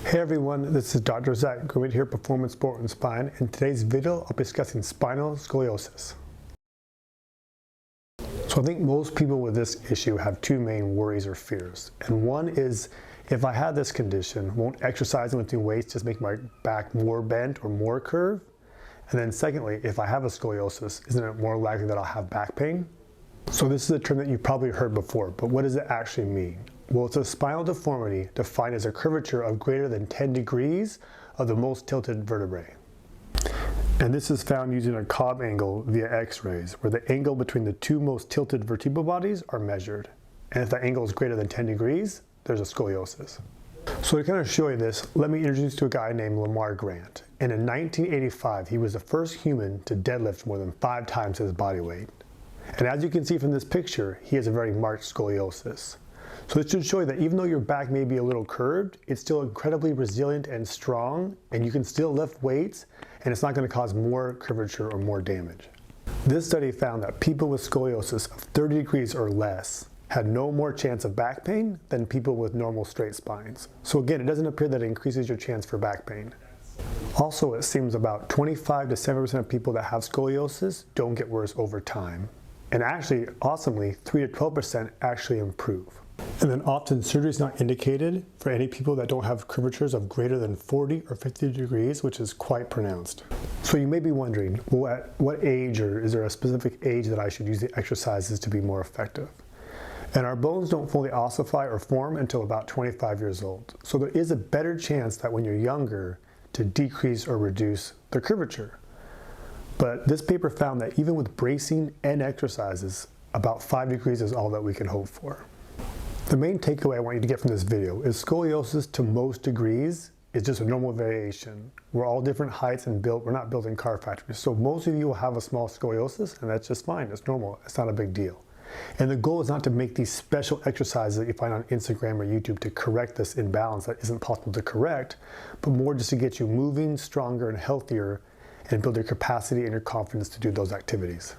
Hey everyone, this is Dr. Zach Grumit here, Performance Sport and Spine. In today's video, I'll be discussing spinal scoliosis. So I think most people with this issue have two main worries or fears. And one is, if I have this condition, won't exercising lifting weights just make my back more bent or more curved? And then secondly, if I have a scoliosis, isn't it more likely that I'll have back pain? So this is a term that you've probably heard before, but what does it actually mean? Well, it's a spinal deformity defined as a curvature of greater than 10 degrees of the most tilted vertebrae. And this is found using a Cobb angle via x-rays, where the angle between the two most tilted vertebral bodies are measured. And if that angle is greater than 10 degrees, there's a scoliosis. So to kind of show you this, let me introduce you to a guy named Lamar Grant. And in 1985, he was the first human to deadlift more than 5 times his body weight. And as you can see from this picture, he has a very marked scoliosis. So this should show you that even though your back may be a little curved, it's still incredibly resilient and strong, and you can still lift weights, and it's not going to cause more curvature or more damage. This study found that people with scoliosis of 30 degrees or less had no more chance of back pain than people with normal straight spines. So again, it doesn't appear that it increases your chance for back pain. Also, it seems about 25 to 70% of people that have scoliosis don't get worse over time. And actually, awesomely, 3 to 12% actually improve. And then often surgery is not indicated for any people that don't have curvatures of greater than 40 or 50 degrees, which is quite pronounced. So you may be wondering, well, at what age, or is there a specific age that I should use the exercises to be more effective? And our bones don't fully ossify or form until about 25 years old. So there is a better chance that when you're younger to decrease or reduce the curvature. But this paper found that even with bracing and exercises, about 5 degrees is all that we can hope for. The main takeaway I want you to get from this video is scoliosis to most degrees is just a normal variation. We're all different heights and built. We're not built in car factories. So most of you will have a small scoliosis, and that's just fine. It's normal. It's not a big deal. And the goal is not to make these special exercises that you find on Instagram or YouTube to correct this imbalance that isn't possible to correct, but more just to get you moving, stronger, and healthier, and build your capacity and your confidence to do those activities.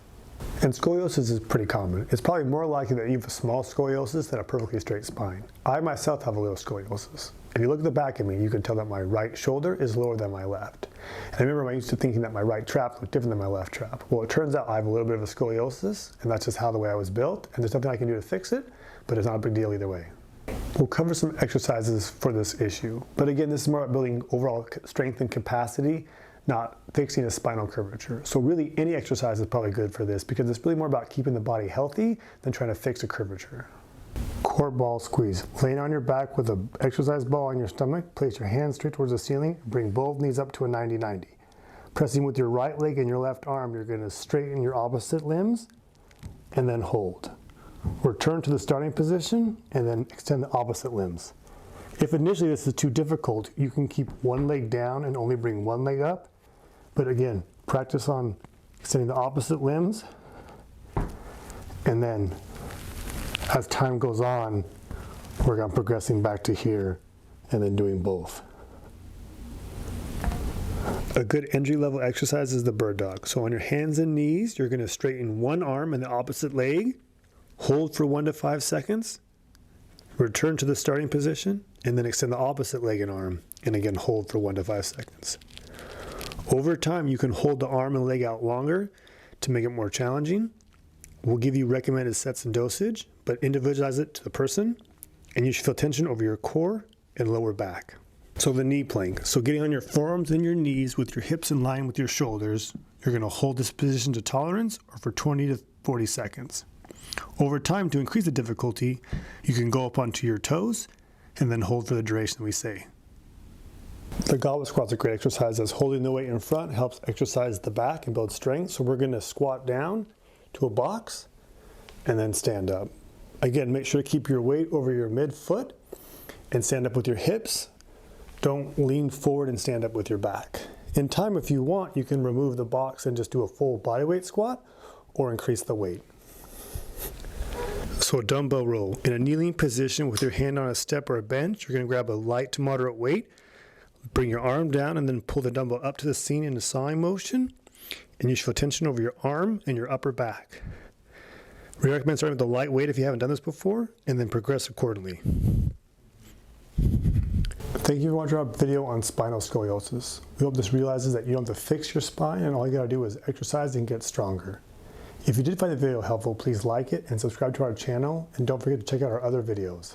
And scoliosis is pretty common. It's probably more likely that you have a small scoliosis than a perfectly straight spine. I myself have a little scoliosis. If you look at the back of me, you can tell that my right shoulder is lower than my left. And I remember I used to thinking that my right trap looked different than my left trap. Well, it turns out I have a little bit of a scoliosis, and that's just how the way I was built, and there's nothing I can do to fix it, but it's not a big deal either way. We'll cover some exercises for this issue. But again, this is more about building overall strength and capacity, not fixing a spinal curvature. So really any exercise is probably good for this because it's really more about keeping the body healthy than trying to fix a curvature. Core ball squeeze. Laying on your back with an exercise ball on your stomach, place your hands straight towards the ceiling, bring both knees up to a 90-90. Pressing with your right leg and your left arm, you're going to straighten your opposite limbs and then hold. Return to the starting position and then extend the opposite limbs. If initially this is too difficult, you can keep one leg down and only bring one leg up. But again, practice on extending the opposite limbs, and then as time goes on, work on progressing back to here and then doing both. A good entry-level exercise is the bird dog. So on your hands and knees, you're going to straighten one arm and the opposite leg, hold for 1 to 5 seconds, return to the starting position, and then extend the opposite leg and arm, and again hold for 1 to 5 seconds. Over time, you can hold the arm and leg out longer to make it more challenging. We'll give you recommended sets and dosage, but individualize it to the person, and you should feel tension over your core and lower back. So the knee plank. So getting on your forearms and your knees with your hips in line with your shoulders, you're going to hold this position to tolerance or for 20 to 40 seconds. Over time, to increase the difficulty, you can go up onto your toes and then hold for the duration we say. The goblet squat's a great exercise as holding the weight in front helps exercise the back and build strength. So we're going to squat down to a box and then stand up. Again, make sure to keep your weight over your midfoot and stand up with your hips. Don't lean forward and stand up with your back. In time, if you want, you can remove the box and just do a full bodyweight squat or increase the weight. So a dumbbell row. In a kneeling position with your hand on a step or a bench, you're going to grab a light to moderate weight. Bring your arm down and then pull the dumbbell up to the ceiling in a sawing motion, and you should feel tension over your arm and your upper back. We recommend starting with the light weight if you haven't done this before, and then progress accordingly. Thank you for watching our video on spinal scoliosis. We hope this realizes that you don't have to fix your spine and all you gotta do is exercise and get stronger. If you did find the video helpful, please like it and subscribe to our channel, and don't forget to check out our other videos.